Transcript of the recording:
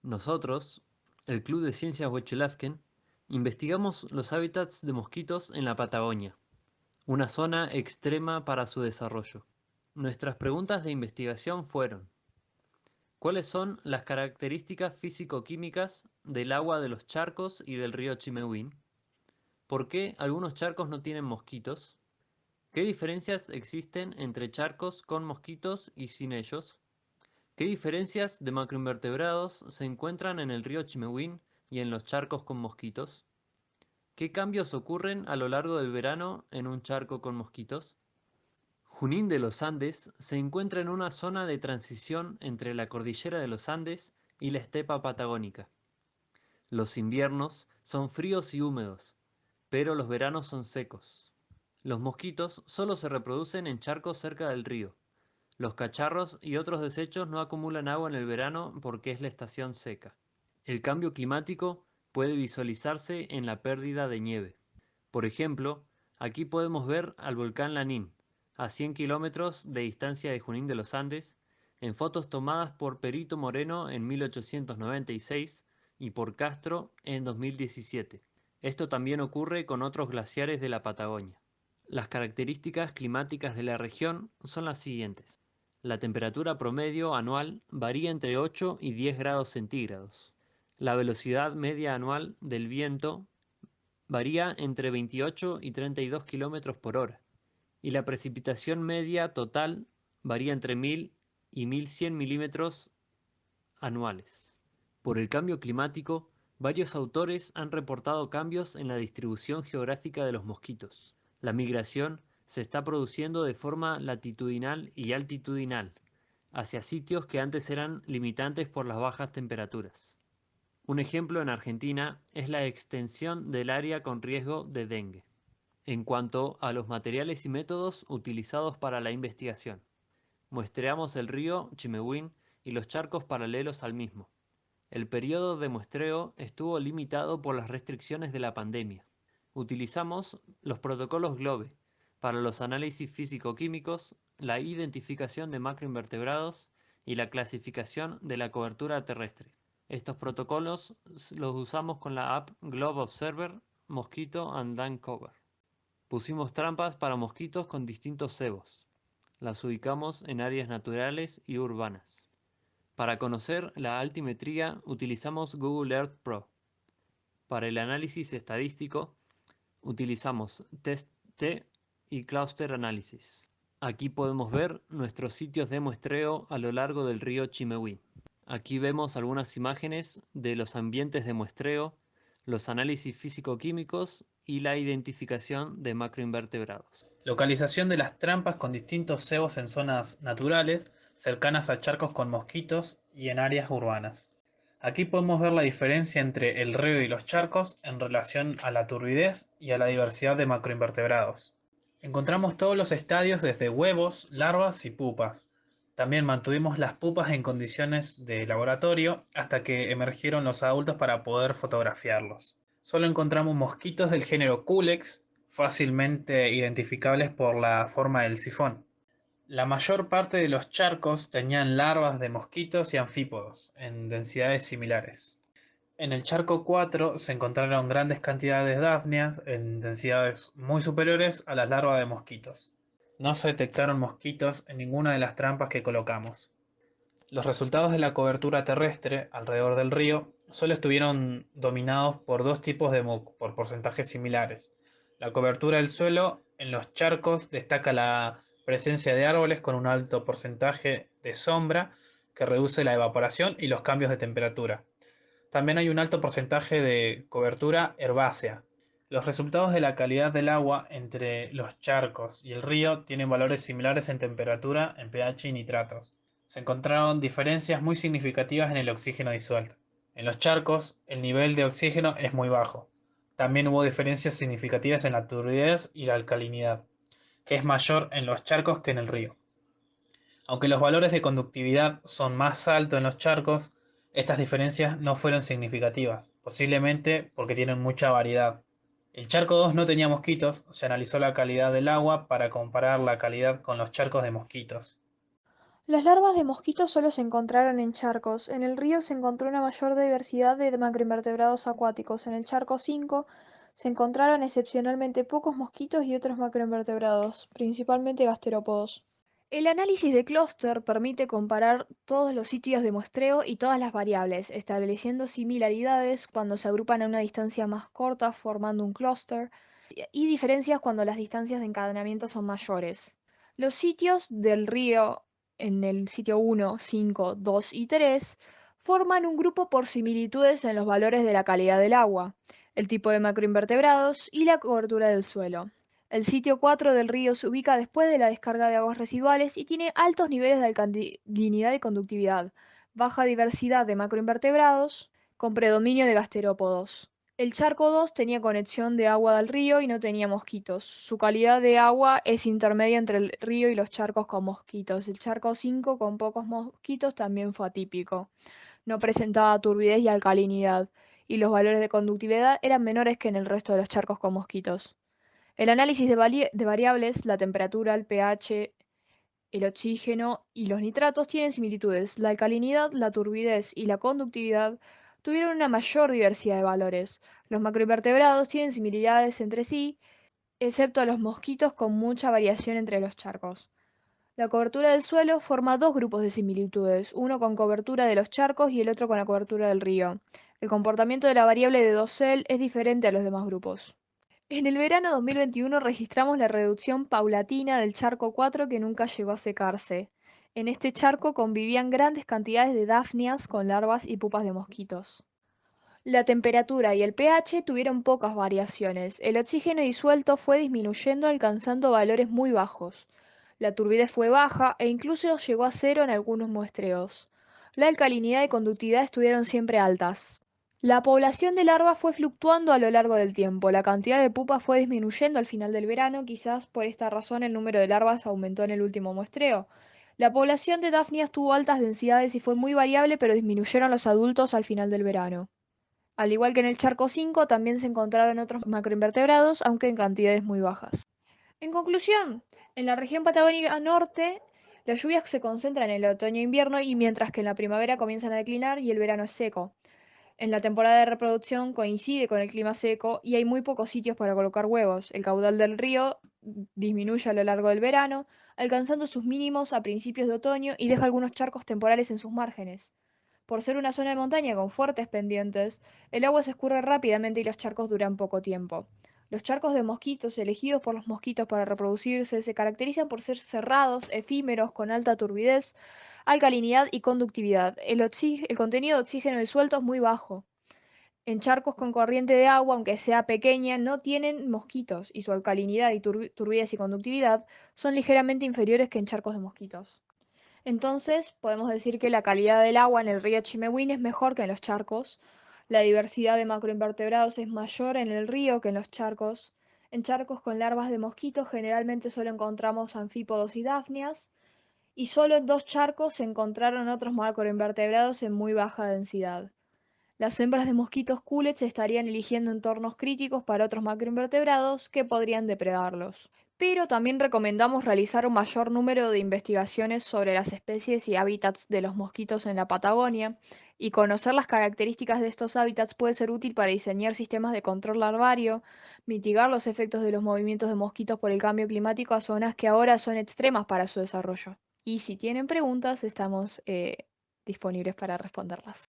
Nosotros, el Club de Ciencias Huechulavken, investigamos los hábitats de mosquitos en la Patagonia, una zona extrema para su desarrollo. Nuestras preguntas de investigación fueron: ¿cuáles son las características físico-químicas del agua de los charcos y del río Chimehuín? ¿Por qué algunos charcos no tienen mosquitos? ¿Qué diferencias existen entre charcos con mosquitos y sin ellos? ¿Qué diferencias de macroinvertebrados se encuentran en el río Chimehuín y en los charcos con mosquitos? ¿Qué cambios ocurren a lo largo del verano en un charco con mosquitos? Junín de los Andes se encuentra en una zona de transición entre la cordillera de los Andes y la estepa patagónica. Los inviernos son fríos y húmedos, pero los veranos son secos. Los mosquitos solo se reproducen en charcos cerca del río. Los cacharros y otros desechos no acumulan agua en el verano porque es la estación seca. El cambio climático puede visualizarse en la pérdida de nieve. Por ejemplo, aquí podemos ver al volcán Lanín, a 100 kilómetros de distancia de Junín de los Andes, en fotos tomadas por Perito Moreno en 1896 y por Castro en 2017. Esto también ocurre con otros glaciares de la Patagonia. Las características climáticas de la región son las siguientes. La temperatura promedio anual varía entre 8 y 10 grados centígrados. La velocidad media anual del viento varía entre 28 y 32 kilómetros por hora. Y la precipitación media total varía entre 1000 y 1100 milímetros anuales. Por el cambio climático, varios autores han reportado cambios en la distribución geográfica de los mosquitos. La migración se está produciendo de forma latitudinal y altitudinal, hacia sitios que antes eran limitantes por las bajas temperaturas. Un ejemplo en Argentina es la extensión del área con riesgo de dengue. En cuanto a los materiales y métodos utilizados para la investigación, muestreamos el río Chimehuín y los charcos paralelos al mismo. El periodo de muestreo estuvo limitado por las restricciones de la pandemia. Utilizamos los protocolos GLOBE para los análisis físico-químicos, la identificación de macroinvertebrados y la clasificación de la cobertura terrestre. Estos protocolos los usamos con la app Globe Observer, Mosquito and Dan Cover. Pusimos trampas para mosquitos con distintos cebos. Las ubicamos en áreas naturales y urbanas. Para conocer la altimetría utilizamos Google Earth Pro. Para el análisis estadístico utilizamos TestT y Cluster Analysis. Aquí podemos ver nuestros sitios de muestreo a lo largo del río Chimehuí. Aquí vemos algunas imágenes de los ambientes de muestreo, los análisis físico-químicos y la identificación de macroinvertebrados. Localización de las trampas con distintos cebos en zonas naturales, cercanas a charcos con mosquitos y en áreas urbanas. Aquí podemos ver la diferencia entre el río y los charcos en relación a la turbidez y a la diversidad de macroinvertebrados. Encontramos todos los estadios desde huevos, larvas y pupas. También mantuvimos las pupas en condiciones de laboratorio hasta que emergieron los adultos para poder fotografiarlos. Solo encontramos mosquitos del género Culex, fácilmente identificables por la forma del sifón. La mayor parte de los charcos tenían larvas de mosquitos y anfípodos, en densidades similares. En el charco 4 se encontraron grandes cantidades de dafnias en densidades muy superiores a las larvas de mosquitos. No se detectaron mosquitos en ninguna de las trampas que colocamos. Los resultados de la cobertura terrestre alrededor del río solo estuvieron dominados por dos tipos por porcentajes similares. La cobertura del suelo en los charcos destaca la presencia de árboles con un alto porcentaje de sombra que reduce la evaporación y los cambios de temperatura. También hay un alto porcentaje de cobertura herbácea. Los resultados de la calidad del agua entre los charcos y el río tienen valores similares en temperatura, en pH y nitratos. Se encontraron diferencias muy significativas en el oxígeno disuelto. En los charcos, el nivel de oxígeno es muy bajo. También hubo diferencias significativas en la turbidez y la alcalinidad, que es mayor en los charcos que en el río. Aunque los valores de conductividad son más altos en los charcos, estas diferencias no fueron significativas, posiblemente porque tienen mucha variedad. El charco 2 no tenía mosquitos, se analizó la calidad del agua para comparar la calidad con los charcos de mosquitos. Las larvas de mosquitos solo se encontraron en charcos. En el río se encontró una mayor diversidad de macroinvertebrados acuáticos. En el charco 5 se encontraron excepcionalmente pocos mosquitos y otros macroinvertebrados, principalmente gasterópodos. El análisis de clúster permite comparar todos los sitios de muestreo y todas las variables, estableciendo similaridades cuando se agrupan a una distancia más corta formando un clúster y diferencias cuando las distancias de encadenamiento son mayores. Los sitios del río en el sitio 1, 5, 2 y 3 forman un grupo por similitudes en los valores de la calidad del agua, el tipo de macroinvertebrados y la cobertura del suelo. El sitio 4 del río se ubica después de la descarga de aguas residuales y tiene altos niveles de alcalinidad y conductividad, baja diversidad de macroinvertebrados, con predominio de gasterópodos. El charco 2 tenía conexión de agua del río y no tenía mosquitos. Su calidad de agua es intermedia entre el río y los charcos con mosquitos. El charco 5 con pocos mosquitos también fue atípico. No presentaba turbidez y alcalinidad, y los valores de conductividad eran menores que en el resto de los charcos con mosquitos. El análisis de variables, la temperatura, el pH, el oxígeno y los nitratos tienen similitudes. La alcalinidad, la turbidez y la conductividad tuvieron una mayor diversidad de valores. Los macroinvertebrados tienen similaridades entre sí, excepto los mosquitos con mucha variación entre los charcos. La cobertura del suelo forma dos grupos de similitudes, uno con cobertura de los charcos y el otro con la cobertura del río. El comportamiento de la variable de dosel es diferente a los demás grupos. En el verano 2021 registramos la reducción paulatina del charco 4 que nunca llegó a secarse. En este charco convivían grandes cantidades de dafnias con larvas y pupas de mosquitos. La temperatura y el pH tuvieron pocas variaciones. El oxígeno disuelto fue disminuyendo alcanzando valores muy bajos. La turbidez fue baja e incluso llegó a cero en algunos muestreos. La alcalinidad y conductividad estuvieron siempre altas. La población de larvas fue fluctuando a lo largo del tiempo. La cantidad de pupas fue disminuyendo al final del verano, quizás por esta razón el número de larvas aumentó en el último muestreo. La población de Daphnias tuvo altas densidades y fue muy variable, pero disminuyeron los adultos al final del verano. Al igual que en el charco 5, también se encontraron otros macroinvertebrados, aunque en cantidades muy bajas. En conclusión, en la región patagónica norte, las lluvias se concentran en el otoño e invierno y mientras que en la primavera comienzan a declinar y el verano es seco. En la temporada de reproducción coincide con el clima seco y hay muy pocos sitios para colocar huevos. El caudal del río disminuye a lo largo del verano, alcanzando sus mínimos a principios de otoño y deja algunos charcos temporales en sus márgenes. Por ser una zona de montaña con fuertes pendientes, el agua se escurre rápidamente y los charcos duran poco tiempo. Los charcos de mosquitos elegidos por los mosquitos para reproducirse se caracterizan por ser cerrados, efímeros, con alta turbidez, alcalinidad y conductividad. El contenido de oxígeno disuelto es muy bajo. En charcos con corriente de agua, aunque sea pequeña, no tienen mosquitos y su alcalinidad y turbidez y conductividad son ligeramente inferiores que en charcos de mosquitos. Entonces, podemos decir que la calidad del agua en el río Chimehuín es mejor que en los charcos. La diversidad de macroinvertebrados es mayor en el río que en los charcos. En charcos con larvas de mosquitos generalmente solo encontramos anfípodos y dafnias, y solo en dos charcos se encontraron otros macroinvertebrados en muy baja densidad. Las hembras de mosquitos culex estarían eligiendo entornos críticos para otros macroinvertebrados que podrían depredarlos. Pero también recomendamos realizar un mayor número de investigaciones sobre las especies y hábitats de los mosquitos en la Patagonia, y conocer las características de estos hábitats puede ser útil para diseñar sistemas de control larvario, mitigar los efectos de los movimientos de mosquitos por el cambio climático a zonas que ahora son extremas para su desarrollo. Y si tienen preguntas, estamos disponibles para responderlas.